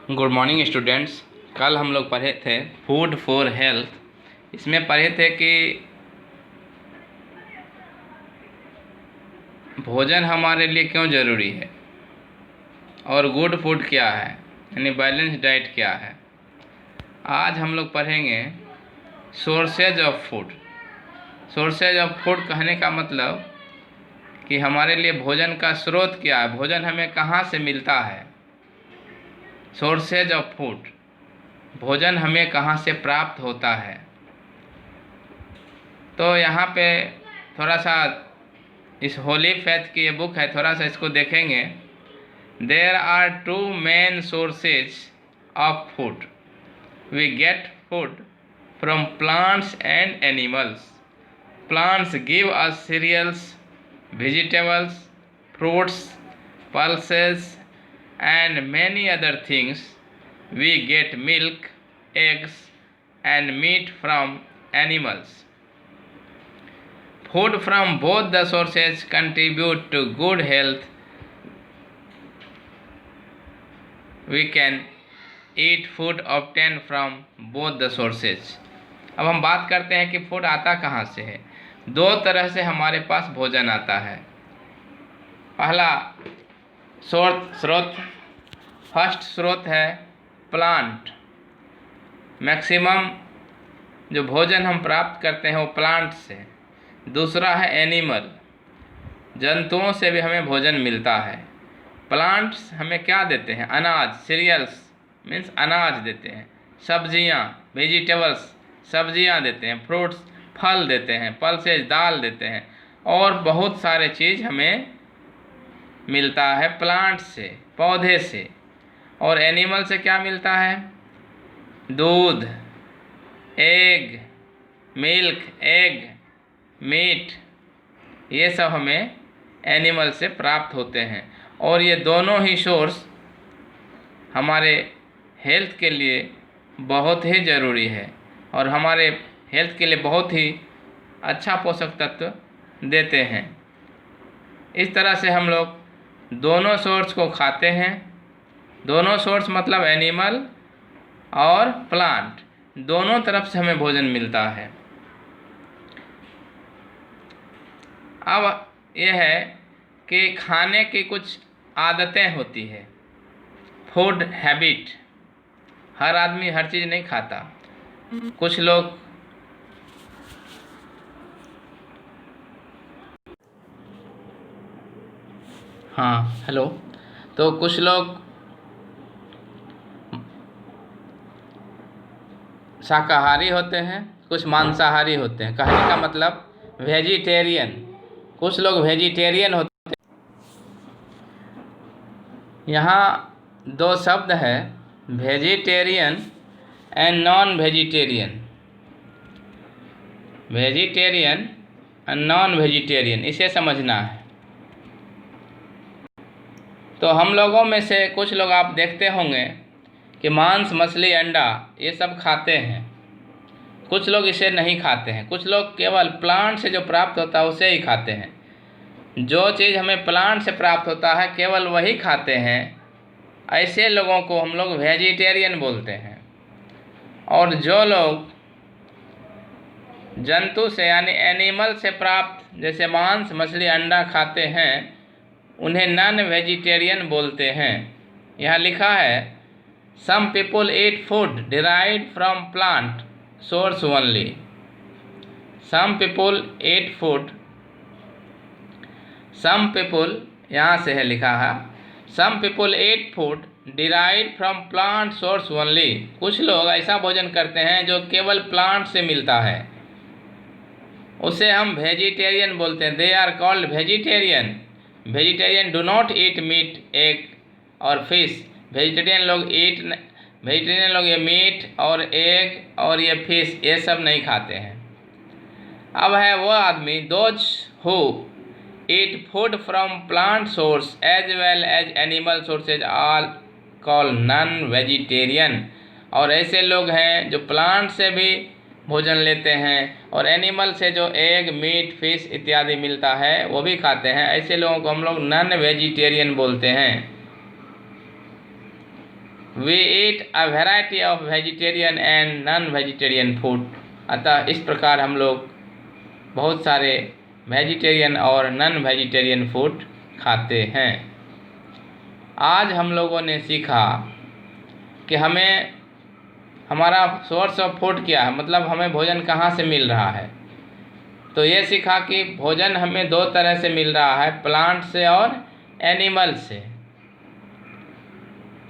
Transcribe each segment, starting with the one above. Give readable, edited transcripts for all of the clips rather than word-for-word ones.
Good morning students. कल हम लोग पढ़े थे फूड फॉर हेल्थ। इसमें पढ़े थे कि भोजन हमारे लिए क्यों ज़रूरी है और गुड फूड क्या है, यानी बैलेंस डाइट क्या है। आज हम लोग पढ़ेंगे sources of food. Sources of food कहने का मतलब कि हमारे लिए भोजन का स्रोत क्या है, भोजन हमें कहाँ से मिलता है। सोर्सेज ऑफ फूड, भोजन हमें कहाँ से प्राप्त होता है। तो यहाँ पे थोड़ा सा इस होली फेथ की ये बुक है, थोड़ा सा इसको देखेंगे। There are two main sources of food. We get food from plants and animals. Plants give us cereals, vegetables, fruits, pulses and many other things. We get milk, eggs and meat from animals. Food from both the sources contribute to good health. We can eat food obtained from both the sources. अब हम बात करते हैं कि food आता कहाँ से है। दो तरह से हमारे पास भोजन आता है। पहला स्रोत फर्स्ट स्रोत है प्लांट। मैक्सिमम जो भोजन हम प्राप्त करते हैं वो प्लांट से। दूसरा है एनिमल, जंतुओं से भी हमें भोजन मिलता है। प्लांट्स हमें क्या देते हैं? अनाज, सीरियल्स मीन्स अनाज देते हैं। सब्जियां, वेजिटेबल्स सब्जियां देते हैं। फ्रूट्स फल देते हैं। पल्सेज दाल देते हैं। और बहुत सारे चीज़ हमें मिलता है प्लांट से, पौधे से। और एनिमल से क्या मिलता है? दूध, एग, मिल्क, एग, मीट, ये सब हमें एनिमल से प्राप्त होते हैं। और ये दोनों ही सोर्स हमारे हेल्थ के लिए बहुत ही ज़रूरी है और हमारे हेल्थ के लिए बहुत ही अच्छा पोषक तत्व देते हैं। इस तरह से हम लोग दोनों सोर्स को खाते हैं। दोनों सोर्स मतलब एनिमल और प्लांट, दोनों तरफ से हमें भोजन मिलता है। अब यह है कि खाने की कुछ आदतें होती है, फूड हैबिट। हर आदमी हर चीज़ नहीं खाता। कुछ लोग हेलो। तो कुछ लोग शाकाहारी होते हैं, कुछ मांसाहारी होते हैं। कहने का मतलब वेजिटेरियन। कुछ लोग वेजिटेरियन होते हैं। यहाँ दो शब्द है, vegetarian and non vegetarian. Vegetarian and non vegetarian, इसे समझना है। तो हम लोगों में से कुछ लोग आप देखते होंगे कि मांस, मछली, अंडा ये सब खाते हैं। कुछ लोग इसे नहीं खाते हैं। कुछ लोग केवल प्लांट से जो प्राप्त होता है उसे ही खाते हैं। जो चीज़ हमें प्लांट से प्राप्त होता है केवल वही खाते हैं। ऐसे लोगों को हम लोग वेजिटेरियन बोलते हैं। और जो लोग जंतु से यानी एनिमल से प्राप्त जैसे मांस, मछली, अंडा खाते हैं उन्हें नॉन वेजिटेरियन बोलते हैं। यहाँ लिखा है some people eat food derived from plant source only. Some people eat food, some people यहाँ से है लिखा है some people eat food derived from plant source only. कुछ लोग ऐसा भोजन करते हैं जो केवल प्लांट से मिलता है, उसे हम वेजिटेरियन बोलते हैं। They are called vegetarian. Vegetarian do not eat meat, egg और फिश। वेजिटेरियन लोग ये मीट और एग और ये फिश ये सब नहीं खाते हैं। अब है वो आदमी those who eat food from plant source as well as animal sources all call non vegetarian. और ऐसे लोग हैं जो प्लांट से भी भोजन लेते हैं और एनिमल से जो एग, मीट, फिश इत्यादि मिलता है वो भी खाते हैं। ऐसे लोगों को हम लोग नॉन वेजिटेरियन बोलते हैं। We eat a variety of vegetarian and non vegetarian food. अतः इस प्रकार हम लोग बहुत सारे वेजिटेरियन और नॉन वेजिटेरियन फूड खाते हैं। आज हम लोगों ने सीखा कि हमें हमारा सोर्स ऑफ फूड क्या है, मतलब हमें भोजन कहाँ से मिल रहा है। तो ये सीखा कि भोजन हमें दो तरह से मिल रहा है, प्लांट से और एनिमल से।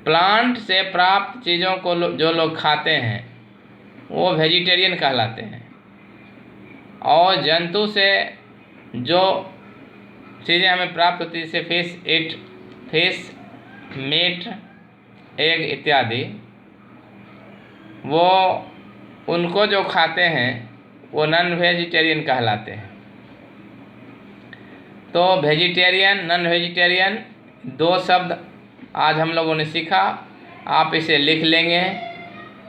प्लांट से प्राप्त चीज़ों को जो लोग खाते हैं वो वेजिटेरियन कहलाते हैं, और जंतु से जो चीज़ें हमें प्राप्त होती है जैसे फिश, मीट, एग इत्यादि, वो उनको जो खाते हैं वो नॉन वेजिटेरियन कहलाते हैं। तो वेजिटेरियन, नॉन वेजिटेरियन दो शब्द आज हम लोगों ने सीखा। आप इसे लिख लेंगे,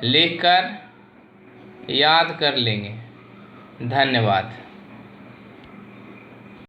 लिख कर याद कर लेंगे। धन्यवाद।